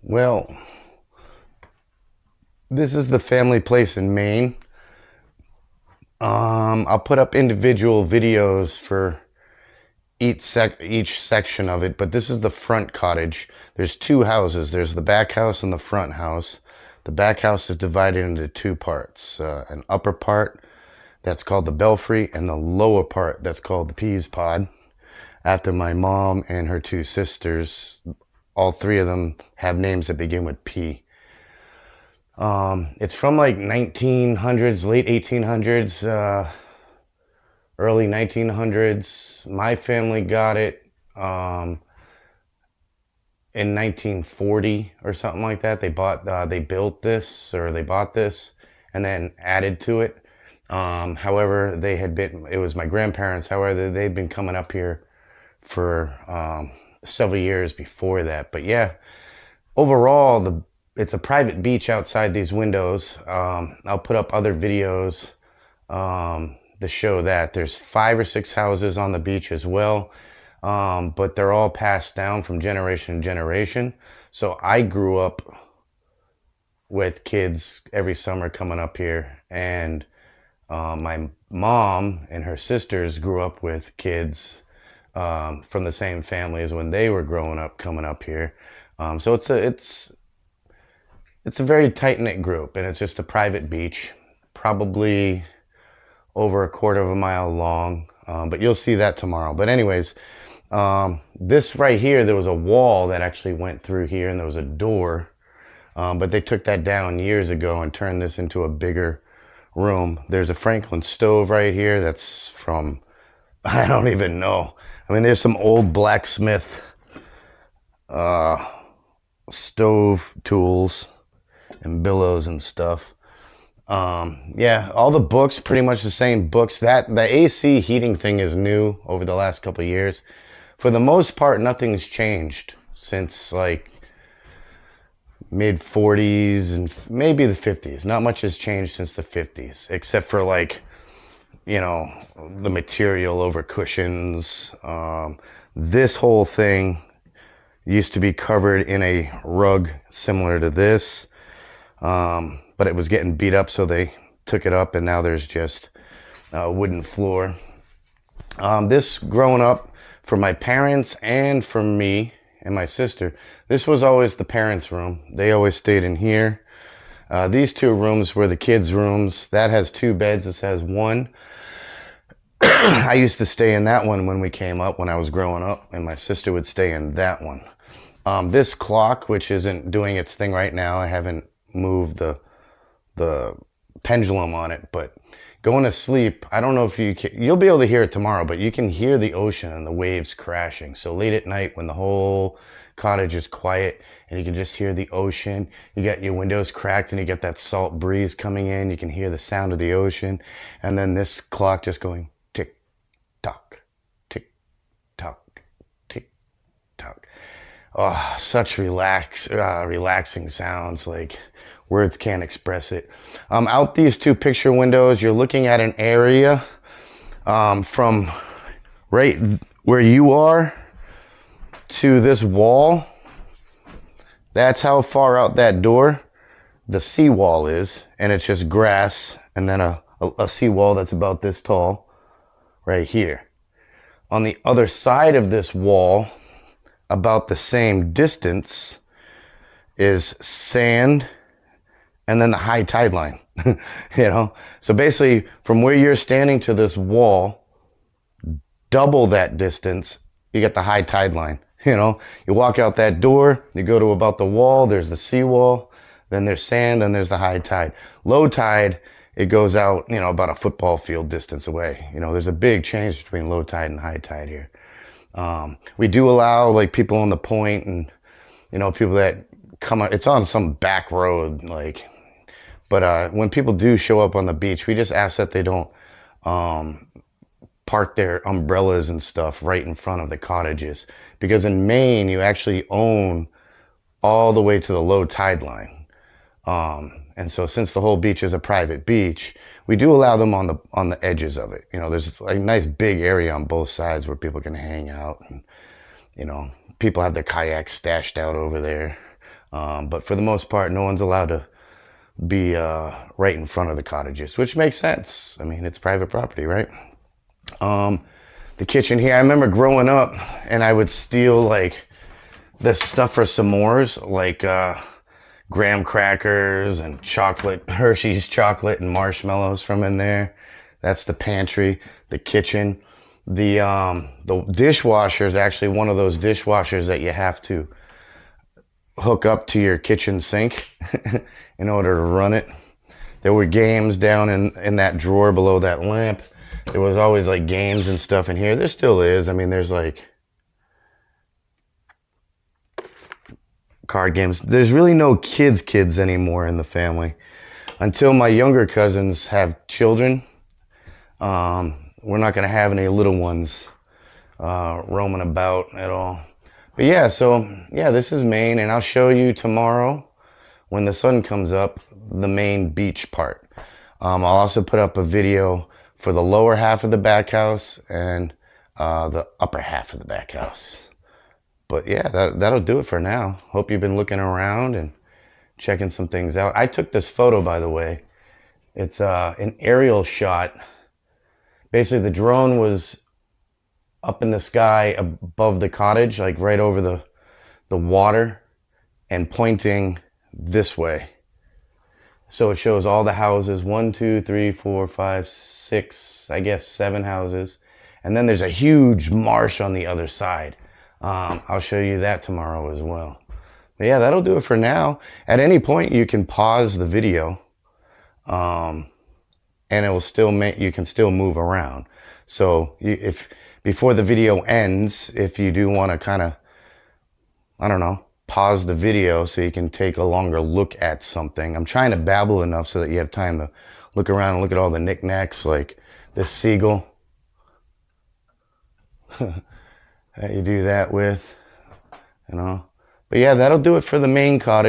Well, this is the family place in Maine. I'll put up individual videos for each section of it, but this is the front cottage. There's two houses. There's the back house and the front house. The back house is divided into two parts. An upper part that's called the belfry and the lower part that's called the peas pod. After my mom and her two sisters, all three of them have names that begin with P. It's from like 1900s, late 1800s, early 1900s. My family got it in 1940 or something like that. They built this, or they bought this and then added to it. However, it was my grandparents. However, they'd been coming up here for several years before that. But yeah, overall, it's a private beach outside these windows. I'll put up other videos to show that. There's 5 or 6 houses on the beach as well, but they're all passed down from generation to generation. So I grew up with kids every summer coming up here, and my mom and her sisters grew up with kids from the same family as when they were growing up coming up here. So it's a very tight-knit group, and it's just a private beach, probably over a quarter of a mile long, but you'll see that tomorrow. But anyways, this right here, there was a wall that actually went through here, and there was a door, but they took that down years ago and turned this into a bigger room. There's a Franklin stove right here that's from, I don't even know. I mean, there's some old blacksmith stove tools and billows and stuff. Yeah, all the books, pretty much the same books. The AC heating thing is new over the last couple of years. For the most part, nothing's changed since like mid 40s and maybe the 50s. Not much has changed since the 50s, except for like, you know, the material over cushions. This whole thing used to be covered in a rug similar to this, but it was getting beat up, so they took it up, and now there's just a wooden floor. This, growing up, for my parents and for me and my sister, this was always the parents' room. They always stayed in here. These two rooms were the kids' rooms. That has 2 beds. This has 1. I used to stay in that one when we came up, when I was growing up, and my sister would stay in that one. This clock, which isn't doing its thing right now, I haven't moved the pendulum on it, but going to sleep, I don't know if you'll be able to hear it tomorrow, but you can hear the ocean and the waves crashing. So late at night, when the whole cottage is quiet and you can just hear the ocean, you got your windows cracked and you get that salt breeze coming in, you can hear the sound of the ocean, and then this clock just going tick tock, tick tock, tick tock. Oh, such relaxing sounds, like words can't express it. Out these 2 picture windows, you're looking at an area from right where you are to this wall. That's how far out that door the seawall is, and it's just grass, and then a seawall that's about this tall right here. On the other side of this wall, about the same distance, is sand, and then the high tide line. You know, so basically from where you're standing to this wall, double that distance, you get the high tide line. You know, you walk out that door, you go to about the wall, there's the seawall, then there's sand, then there's the high tide. Low tide, it goes out, you know, about a football field distance away. You know, there's a big change between low tide and high tide here. We do allow like people on the point, and, you know, people that come up, it's on some back road, like, but when people do show up on the beach, we just ask that they don't park their umbrellas and stuff right in front of the cottages, because in Maine you actually own all the way to the low tide line. And so since the whole beach is a private beach, we do allow them on the edges of it. You know, there's a nice big area on both sides where people can hang out, and, you know, people have their kayaks stashed out over there. But for the most part, no one's allowed to be right in front of the cottages, which makes sense. I mean, it's private property, right? The kitchen here, I remember growing up and I would steal like the stuff for s'mores, like graham crackers and chocolate, Hershey's chocolate and marshmallows from in there. That's the pantry. The kitchen. The dishwasher is actually one of those dishwashers that you have to hook up to your kitchen sink in order to run it. There were games down in that drawer below that lamp. There was always like games and stuff in here. There still is. I mean, there's like card games. There's really no kids anymore in the family. Until my younger cousins have children, we're not going to have any little ones roaming about at all. But yeah, so yeah, this is Maine, and I'll show you tomorrow when the sun comes up the main beach part. I'll also put up a video for the lower half of the back house and the upper half of the back house. But yeah, that'll do it for now. Hope you've been looking around and checking some things out. I took this photo, by the way. It's an aerial shot. Basically, the drone was up in the sky above the cottage, like right over the water, and pointing this way. So it shows all the houses, 1, 2, 3, 4, 5, 6, I guess 7 houses. And then there's a huge marsh on the other side. I'll show you that tomorrow as well. But yeah, that'll do it for now. At any point, you can pause the video, and it will still you can still move around. So if before the video ends, if you do want to kind of, I don't know, pause the video so you can take a longer look at something. I'm trying to babble enough so that you have time to look around and look at all the knickknacks, like this seagull that you do that with, you know. But yeah, that'll do it for the main cottage.